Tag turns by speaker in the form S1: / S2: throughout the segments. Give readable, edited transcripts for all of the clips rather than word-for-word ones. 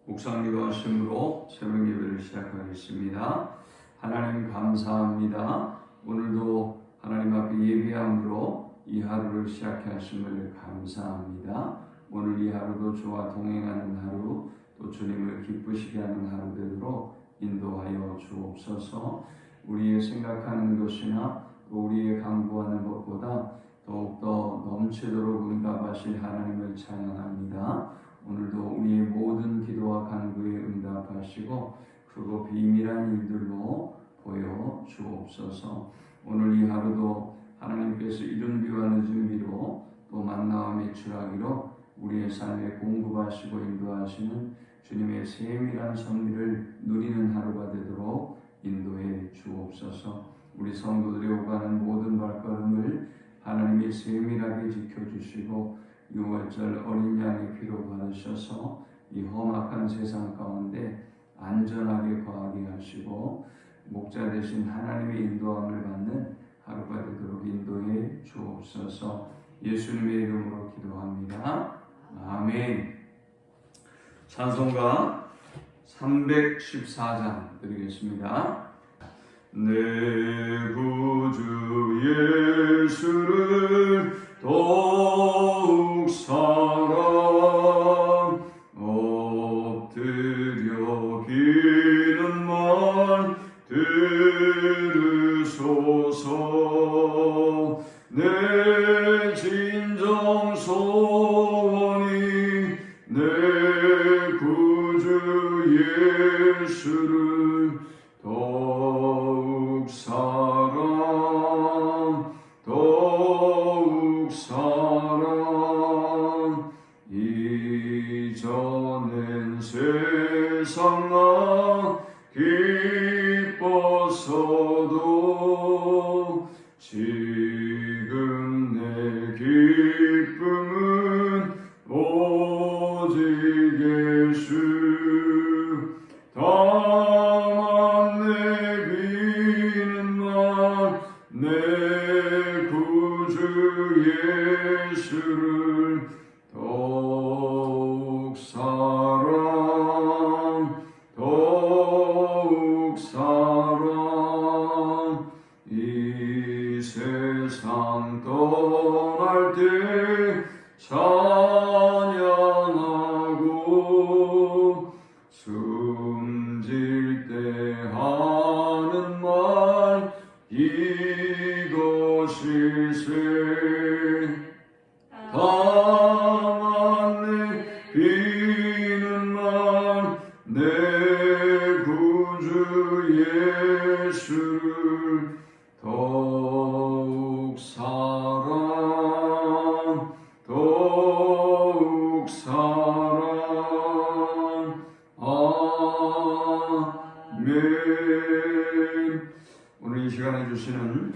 S1: 묵상기도 하심으로 새벽 예배를 시작하겠습니다. 하나님 감사합니다. 오늘도 하나님 앞에 예배함으로 이 하루를 시작해 하심을 감사합니다. 오늘 이 하루도 주와 동행하는 하루, 또 주님을 기쁘시게 하는 하루 되도록 인도하여 주옵소서. 우리의 생각하는 것이나 또 우리의 간구하는 것보다 더욱더 넘치도록 응답하실 하나님을 찬양합니다. 오늘도 우리의 모든 기도와 간구에 응답하시고 크고 비밀한 일들로 보여 주옵소서. 오늘 이 하루도 하나님께서 이른 비와 늦은 비로 또 만나와 매출하기로 우리의 삶에 공급하시고 인도하시는 주님의 세밀한 섭리를 누리는 하루가 되도록 인도해 주옵소서. 우리 성도들이 오가는 모든 발걸음을 하나님이 세밀하게 지켜주시고 유월절 어린 양의 피로 받으셔서 이 험악한 세상 가운데 안전하게 거하게 하시고 목자 되신 하나님의 인도함을 받는 하루가 되도록 인도해 주옵소서. 예수님의 이름으로 기도합니다. 아멘. 찬송가 314장 드리겠습니다. 내 구주 예수를 더욱 사랑 엎드려 기는 말 들으소서. 내 진정 소원이 내 구주 예수를 더욱 사랑 이전엔 세상 나 기뻤어도 지금 내 기쁨은 오직 예수. 다만 내 비는 날 내 구주 예수를 더욱 사랑 이 세상 떠날 때 찬양하고 숨질 때 하는 말 이것일세. 다만 내 비는 날 내 구주 예수를 더욱 사랑 아멘. 오늘 이 시간에 주시는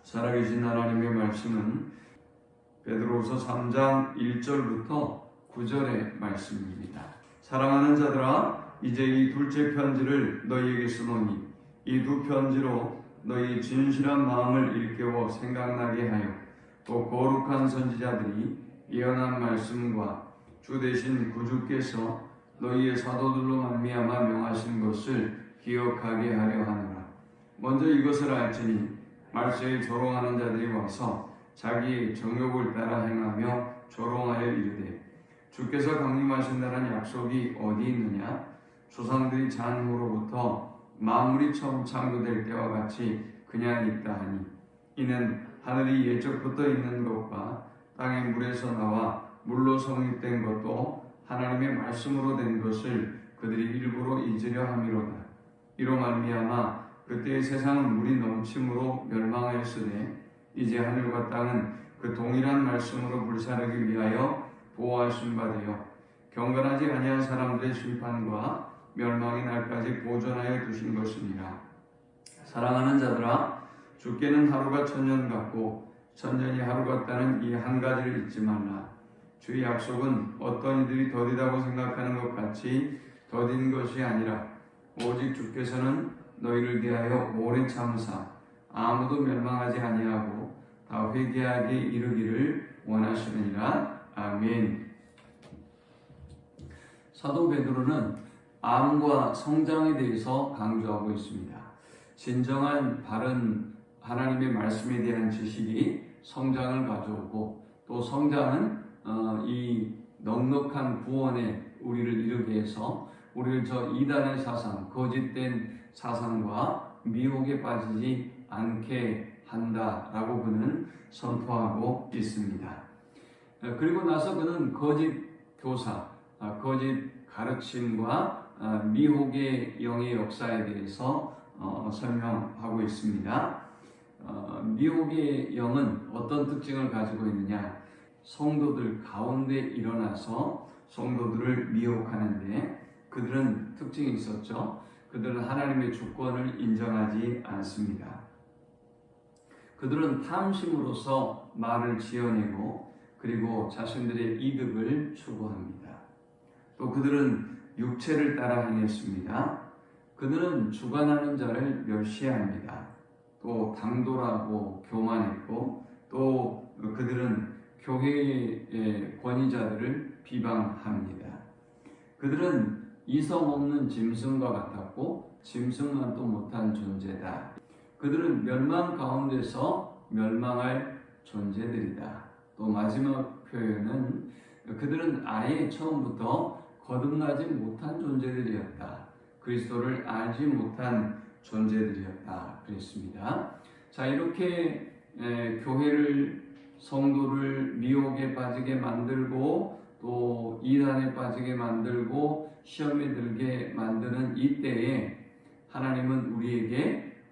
S1: 살아계신 하나님의 말씀은 베드로후서 3장 1절부터 9절의 말씀입니다. 사랑하는 자들아, 이제 이 둘째 편지를 너희에게 쓰노니 이 두 편지로 너희 진실한 마음을 일깨워 생각나게 하여 또 거룩한 선지자들이 예언한 말씀과 주 되신 구주께서 너희의 사도들로 말미암아 명하신 것을 기억하게 하려 하노라. 먼저 이것을 알지니 말세에 조롱하는 자들이 와서 자기의 정욕을 따라 행하며 조롱하여 이르되 주께서 강림하신다는 약속이 어디 있느냐? 조상들이 잔후로부터 만물이 처음 창조될 때와 같이 그냥 있다 하니 이는 하늘이 예적부터 있는 것과 땅의 물에서 나와 물로 성립된 것도 하나님의 말씀으로 된 것을 그들이 일부러 잊으려 함이로다. 이로 말미암아 그때의 세상은 물이 넘침으로 멸망하였으되 이제 하늘과 땅은 그 동일한 말씀으로 불사르기 위하여 보호하신 바 되어 경건하지 아니한 사람들의 심판과 멸망의 날까지 보존하여 두신 것이니라. 사랑하는 자들아, 주께는 하루가 천년 같고 천년이 하루 같다는 이 한 가지를 잊지 말라. 주의 약속은 어떤 이들이 더디다고 생각하는 것 같이 더딘 것이 아니라 오직 주께서는 너희를 대하여 오래 참으사 아무도 멸망하지 아니하고 다 회개하게 이르기를 원하시느니라. 아멘. 사도 베드로는 암과 성장에 대해서 강조하고 있습니다. 진정한 바른 하나님의 말씀에 대한 지식이 성장을 가져오고 또 성장은 이 넉넉한 구원에 우리를 이르게 해서 우리를 저 이단의 사상, 거짓된 사상과 미혹에 빠지지 않게 한다라고 그는 선포하고 있습니다. 그리고 나서 그는 거짓 교사, 거짓 가르침과 미혹의 영의 역사에 대해서 설명하고 있습니다. 미혹의 영은 어떤 특징을 가지고 있느냐? 성도들 가운데 일어나서 성도들을 미혹하는데 그들은 특징이 있었죠. 그들은 하나님의 주권을 인정하지 않습니다. 그들은 탐심으로써 말을 지어내고 그리고 자신들의 이득을 추구합니다. 또 그들은 육체를 따라 행했습니다. 그들은 주관하는 자를 멸시합니다. 또 당돌하고 교만했고 또 그들은 교회의 권위자들을 비방합니다. 그들은 이성 없는 짐승과 같았고 짐승만도 못한 존재다. 그들은 멸망 가운데서 멸망할 존재들이다. 또 마지막 표현은 그들은 아예 처음부터 거듭나지 못한 존재들이었다. 그리스도를 알지 못한 존재들이었다. 그랬습니다. 자, 이렇게 교회를 성도를 미혹에 빠지게 만들고 또 이단에 빠지게 만들고 시험에 들게 만드는 이때에 하나님은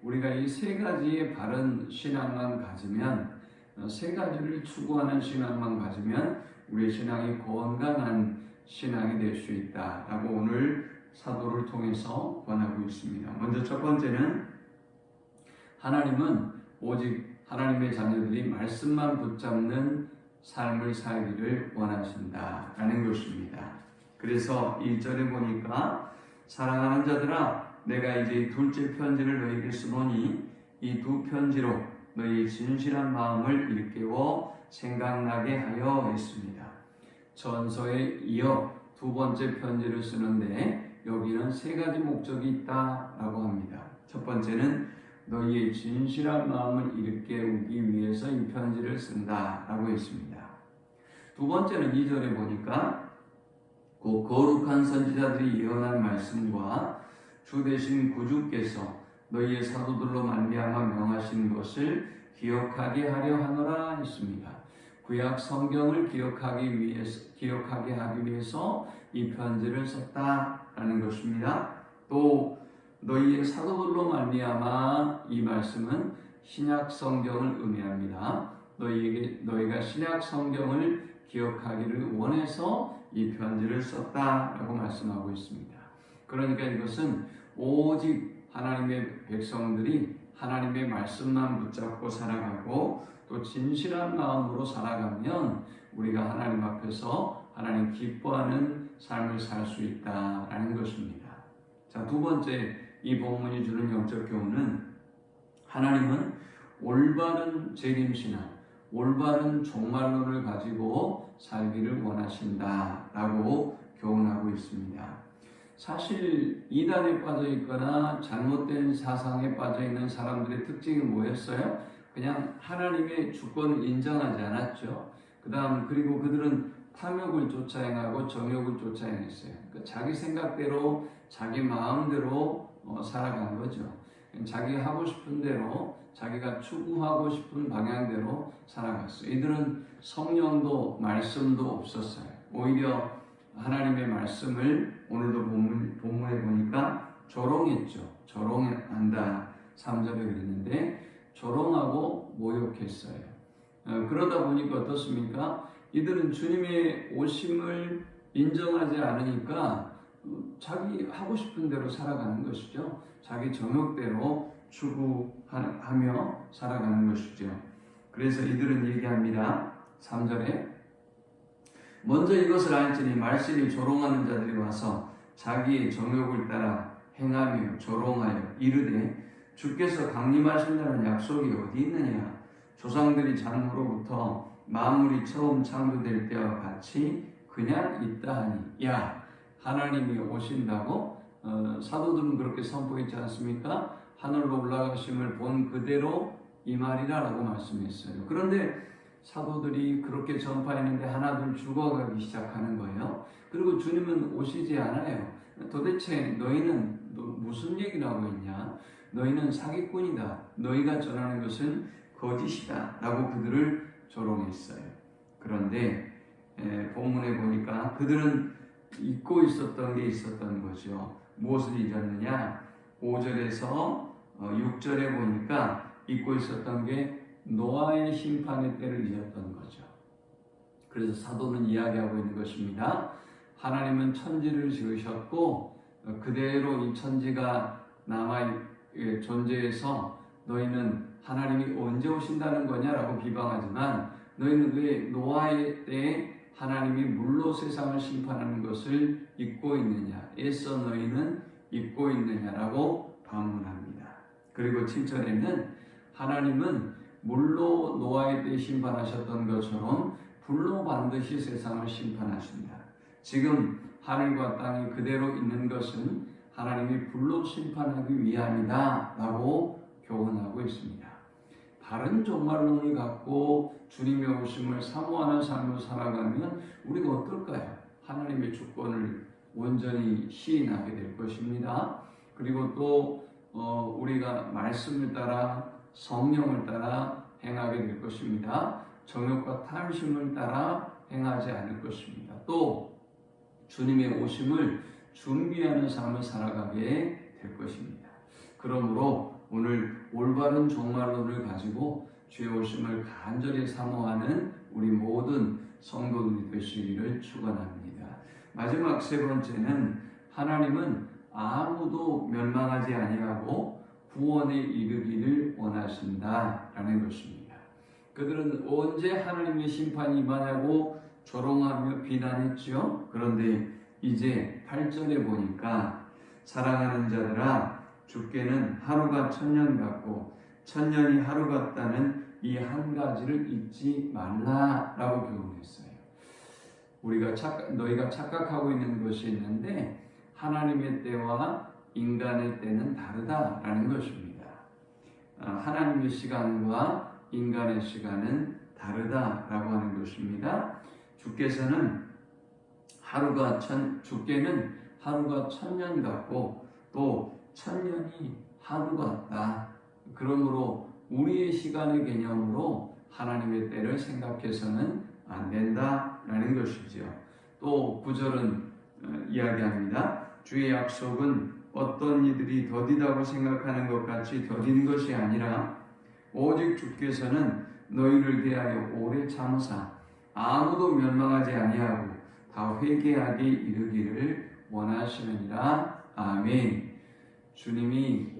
S1: 우리가 이 세 가지의 바른 신앙만 가지면 세 가지를 추구하는 신앙만 가지면 우리의 신앙이 건강한 신앙이 될 수 있다라고 오늘 사도를 통해서 권하고 있습니다. 먼저 첫 번째는 하나님은 오직 하나님의 자녀들이 말씀만 붙잡는 삶을 살기를 원하신다라는 것입니다. 그래서 1절에 보니까 사랑하는 자들아 내가 이제 둘째 편지를 너희에게 쓰노니 이 두 편지로 너희의 진실한 마음을 일깨워 생각나게 하여 했습니다. 전서에 이어 두 번째 편지를 쓰는데 여기는 세 가지 목적이 있다라고 합니다. 첫 번째는 너희의 진실한 마음을 일깨우기 위해서 이 편지를 쓴다라고 했습니다. 두 번째는 2절에 보니까 그 거룩한 선지자들이 예언한 말씀과 주 되신 구주께서 너희의 사도들로 말미암아 명하신 것을 기억하게 하려 하노라 했습니다. 구약 성경을 기억하게 하기 위해서 이 편지를 썼다라는 것입니다. 또 너희의 사도들로 말미암아 이 말씀은 신약 성경을 의미합니다. 너희가 신약 성경을 기억하기를 원해서 이 편지를 썼다라고 말씀하고 있습니다. 그러니까 이것은 오직 하나님의 백성들이 하나님의 말씀만 붙잡고 살아가고 또 진실한 마음으로 살아가면 우리가 하나님 앞에서 하나님 기뻐하는 삶을 살 수 있다라는 것입니다. 자, 두 번째 이 본문이 주는 영적 교훈은 하나님은 올바른 재림신앙, 올바른 종말론을 가지고 살기를 원하신다라고 교훈하고 있습니다. 사실 이단에 빠져 있거나 잘못된 사상에 빠져 있는 사람들의 특징이 뭐였어요? 그냥 하나님의 주권을 인정하지 않았죠. 그리고 그들은 탐욕을 쫓아 행하고 정욕을 쫓아 행했어요. 그러니까 자기 생각대로 자기 마음대로 살아간 거죠. 자기 하고 싶은 대로 자기가 추구하고 싶은 방향대로 살아갔어요. 이들은 성령도 말씀도 없었어요. 오히려 하나님의 말씀을 오늘도 본문에 보니까 조롱했죠. 조롱한다 3절에 그랬는데 조롱하고 모욕했어요. 그러다 보니까 어떻습니까? 이들은 주님의 오심을 인정하지 않으니까 자기 하고 싶은 대로 살아가는 것이죠. 자기 정욕대로 추구하며 살아가는 것이죠. 그래서 이들은 얘기합니다. 3절에 먼저 이것을 알지니 말씀이 조롱하는 자들이 와서 자기의 정욕을 따라 행하며 조롱하여 이르되 주께서 강림하신다는 약속이 어디 있느냐? 조상들이 장로로부터 만물이 처음 창조될 때와 같이 그냥 있다 하니 야 하나님이 오신다고 사도들은 그렇게 선포했지 않습니까? 하늘로 올라가심을 본 그대로 이 말이라라고 말씀했어요. 그런데 사도들이 그렇게 전파했는데 하나둘 죽어가기 시작하는 거예요. 그리고 주님은 오시지 않아요. 도대체 너희는 무슨 얘기를 하고 있냐? 너희는 사기꾼이다. 너희가 전하는 것은 거짓이다. 라고 그들을 조롱했어요. 그런데 본문에 보니까 그들은 잊고 있었던 게 있었던 거죠. 무엇을 잊었느냐? 5절에서 6절에 보니까 잊고 있었던 게 노아의 심판의 때를 잊었던 거죠. 그래서 사도는 이야기하고 있는 것입니다. 하나님은 천지를 지으셨고 그대로 이 천지가 남아 존재해서 너희는 하나님이 언제 오신다는 거냐라고 비방하지만 너희는 왜 노아의 때에 하나님이 물로 세상을 심판하는 것을 잊고 있느냐? 애써 너희는 잊고 있느냐라고 반문합니다. 그리고 7절에는 하나님은 물로 노아의 때 심판하셨던 것처럼 불로 반드시 세상을 심판하신다. 지금 하늘과 땅이 그대로 있는 것은 하나님이 불로 심판하기 위함이다 라고 교훈하고 있습니다. 다른 종말론을 갖고 주님의 오심을 사모하는 삶을 살아가면 우리가 어떨까요? 하나님의 주권을 온전히 시인하게 될 것입니다. 그리고 또 우리가 말씀을 따라 성령을 따라 행하게 될 것입니다. 정욕과 탐심을 따라 행하지 않을 것입니다. 또 주님의 오심을 준비하는 삶을 살아가게 될 것입니다. 그러므로 오늘 올바른 종말론을 가지고 주의 오심을 간절히 사모하는 우리 모든 성도들이 되시기를 축원합니다. 마지막 세 번째는 하나님은 아무도 멸망하지 아니하고 구원에 이르기를 원하신다라는 것입니다. 그들은 언제 하나님의 심판이 임하냐고 조롱하며 비난했죠. 그런데 이제 8절에 보니까 사랑하는 자들아 주께는 하루가 천년 같고 천년이 하루 같다는 이 한 가지를 잊지 말라라고 교훈했어요. 너희가 착각하고 있는 것이 있는데 하나님의 때와 인간의 때는 다르다라는 것입니다. 하나님의 시간과 인간의 시간은 다르다라고 하는 것입니다. 주께는 하루가 천년 같고 또 천년이 하루 같다. 그러므로 우리의 시간의 개념으로 하나님의 때를 생각해서는 안 된다라는 것이죠. 또 9절은 이야기합니다. 주의 약속은 어떤 이들이 더디다고 생각하는 것 같이 더딘 것이 아니라 오직 주께서는 너희를 대하여 오래 참으사 아무도 멸망하지 아니하고 다 회개하게 이르기를 원하시느니라. 아멘. 주님이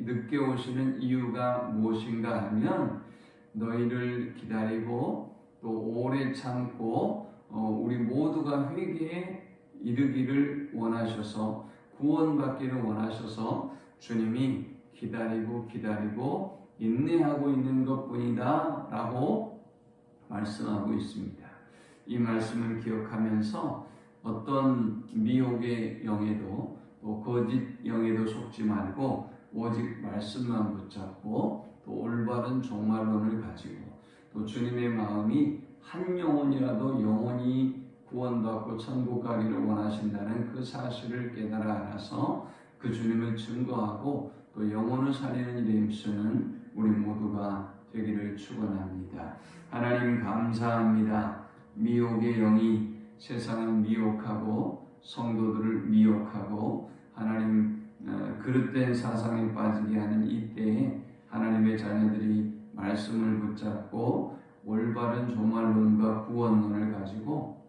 S1: 늦게 오시는 이유가 무엇인가 하면 너희를 기다리고 또 오래 참고 우리 모두가 회개에 이르기를 원하셔서 구원받기를 원하셔서 주님이 기다리고 인내하고 있는 것뿐이다 라고 말씀하고 있습니다. 이 말씀을 기억하면서 어떤 미혹의 영에도 또 거짓 영에도 속지 말고 오직 말씀만 붙잡고 또 올바른 종말론을 가지고 또 주님의 마음이 한 영혼이라도 영원히 구원받고 천국 가기를 원하신다는 그 사실을 깨달아 알아서 그 주님을 증거하고 또 영혼을 살리는 일에 힘쓰는 우리 모두가 되기를 축원합니다. 하나님 감사합니다. 미혹의 영이 세상을 미혹하고 성도들을 미혹하고 하나님 그릇된 사상에 빠지게 하는 이때에 하나님의 자녀들이 말씀을 붙잡고 올바른 종말론과 구원론을 가지고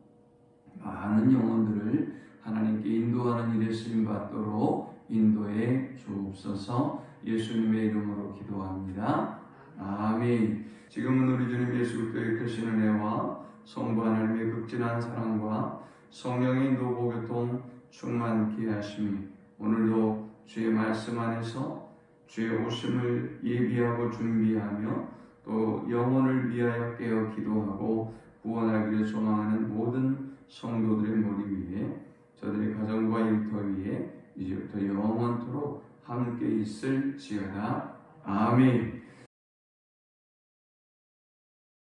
S1: 많은 영혼들을 하나님께 인도하는 일에 쓰임받도록 인도해 주옵소서. 예수님의 이름으로 기도합니다. 아멘. 지금은 우리 주님 예수 그리스도의 크신 은혜와 성부 하나님의 극진한 사랑과 성령의 노보교통 충만케 하심이 오늘도 주의 말씀 안에서 주의 오심을 예비하고 준비하며 또 영혼을 위하여 깨어 기도하고 구원하기를 소망하는 모든 성도들의 머리 위에 저들의 가정과 일터 위에 이제부터 이제부터 영원토록 함께 있을지어다. 아멘.